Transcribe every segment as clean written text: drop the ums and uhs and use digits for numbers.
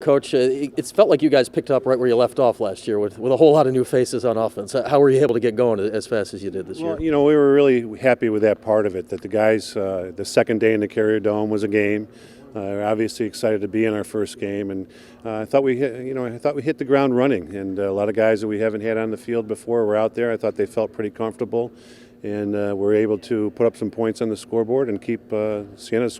Coach, it's felt like you guys picked up right where you left off last year with a whole lot of new faces on offense. How were you able to get going as fast as you did this year? Well, we were really happy with that part of it, that the guys, the second day in the Carrier Dome was a game. We're obviously excited to be in our first game, and I thought we hit the ground running. And a lot of guys that we haven't had on the field before were out there. I thought they felt pretty comfortable, and were able to put up some points on the scoreboard and keep Siena's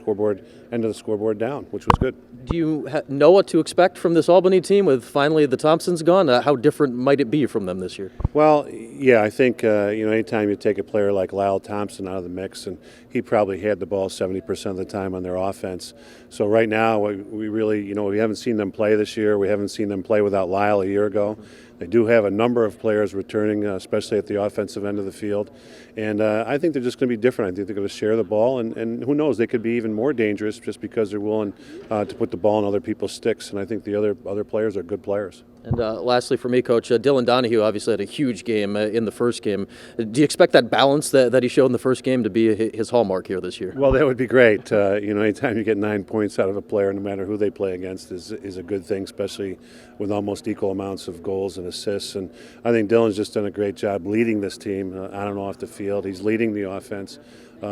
end of the scoreboard down, which was good. Do you know what to expect from this Albany team with finally the Thompsons gone? How different might it be from them this year? Well, yeah, I think anytime you take a player like Lyle Thompson out of the mix, and he probably had the ball 70% of the time on their offense. So right now, we really, we haven't seen them play this year. We haven't seen them play without Lyle a year ago. They do have a number of players returning, especially at the offensive end of the field. And I think they're just going to be different. I think they're going to share the ball, and who knows, they could be even more dangerous just because they're willing to put the ball in other people's sticks. And I think the other players are good players. And lastly for me, Coach, Dylan Donahue obviously had a huge game in the first game. Do you expect that balance that he showed in the first game to be his hallmark here this year? Well, that would be great. Anytime you get 9 points out of a player, no matter who they play against, is a good thing, especially with almost equal amounts of goals and assists. And I think Dylan's just done a great job leading this team on and off the field. He's leading the offense.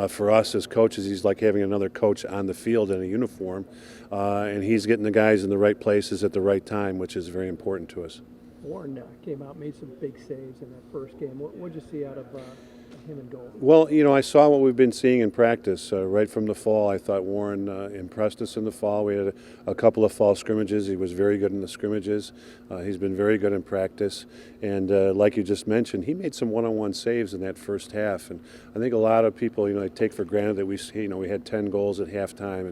For us as coaches, he's like having another coach on the field in a uniform, and he's getting the guys in the right places at the right time, which is very important to us. Warren came out, made some big saves in that first game. What did you see out of him in goal? Well, I saw what we've been seeing in practice right from the fall. I thought Warren impressed us in the fall. We had a couple of fall scrimmages. He was very good in the scrimmages. He's been very good in practice. And like you just mentioned, he made some one-on-one saves in that first half. And I think a lot of people, they take for granted that we had 10 goals at halftime.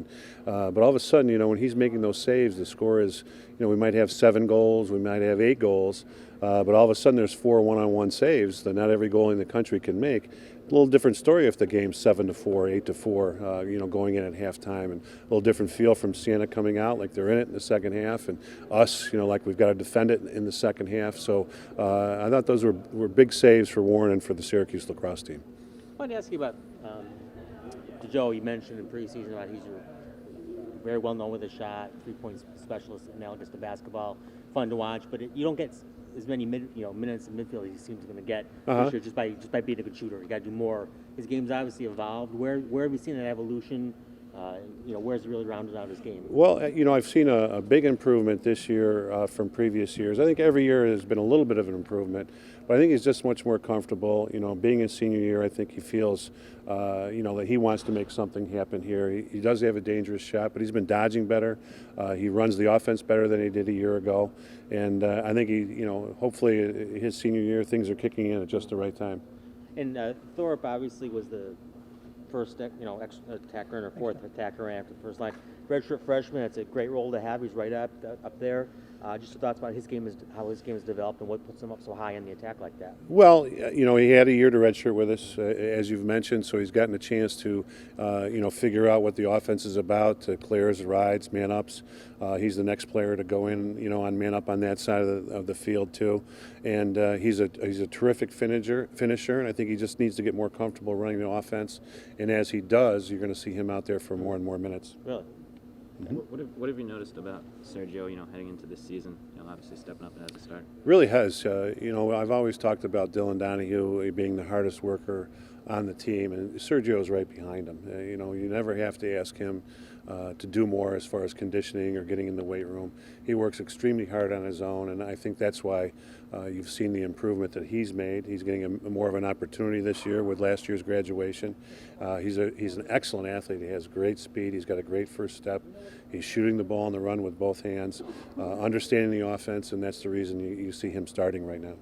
And but all of a sudden, when he's making those saves, the score is, we might have 7 goals, we might have 8 goals. But all of a sudden there's 4 one-on-one saves that not every goalie in the country can make. A little different story if the game's 7-4, 8-4, going in at halftime, and a little different feel from Siena coming out like they're in it in the second half, and us, like we've got to defend it in the second half. So I thought those were big saves for Warren and for the Syracuse lacrosse team. I wanted to ask you about Joe. You mentioned in preseason about he's very well known with a shot, 3-point specialist, analogous to basketball, fun to watch, but you don't get as many minutes in midfield as he seems going to get this year just by being a good shooter. You got to do more. His game's obviously evolved. Where have you seen that evolution? Where's he really rounded out his game? Well, I've seen a big improvement this year from previous years. I think every year has been a little bit of an improvement, but I think he's just much more comfortable. Being his senior year, I think he feels, that he wants to make something happen here. He does have a dangerous shot, but he's been dodging better. He runs the offense better than he did a year ago, and I think hopefully his senior year, things are kicking in at just the right time. And Thorpe obviously was the first, attacker or fourth attacker after the first line. Redshirt freshman, that's a great role to have. He's right up there. Just your thoughts about how his game has developed and what puts him up so high in the attack like that? Well, he had a year to redshirt with us, as you've mentioned, so he's gotten a chance to, figure out what the offense is about, to clears, rides, man-ups. He's the next player to go in, on man-up on that side of the field too. And he's a terrific finisher, and I think he just needs to get more comfortable running the offense. And as he does, you're going to see him out there for more and more minutes. Really? What have you noticed about Sergio, heading into this season, obviously stepping up as a start? Really has. I've always talked about Dylan Donahue being the hardest worker on the team, and Sergio's right behind him. You never have to ask him to do more as far as conditioning or getting in the weight room. He works extremely hard on his own, and I think that's why you've seen the improvement that he's made. He's getting more of an opportunity this year with last year's graduation. He's an excellent athlete. He has great speed. He's got a great first step. He's shooting the ball on the run with both hands, understanding the offense, and that's the reason you see him starting right now.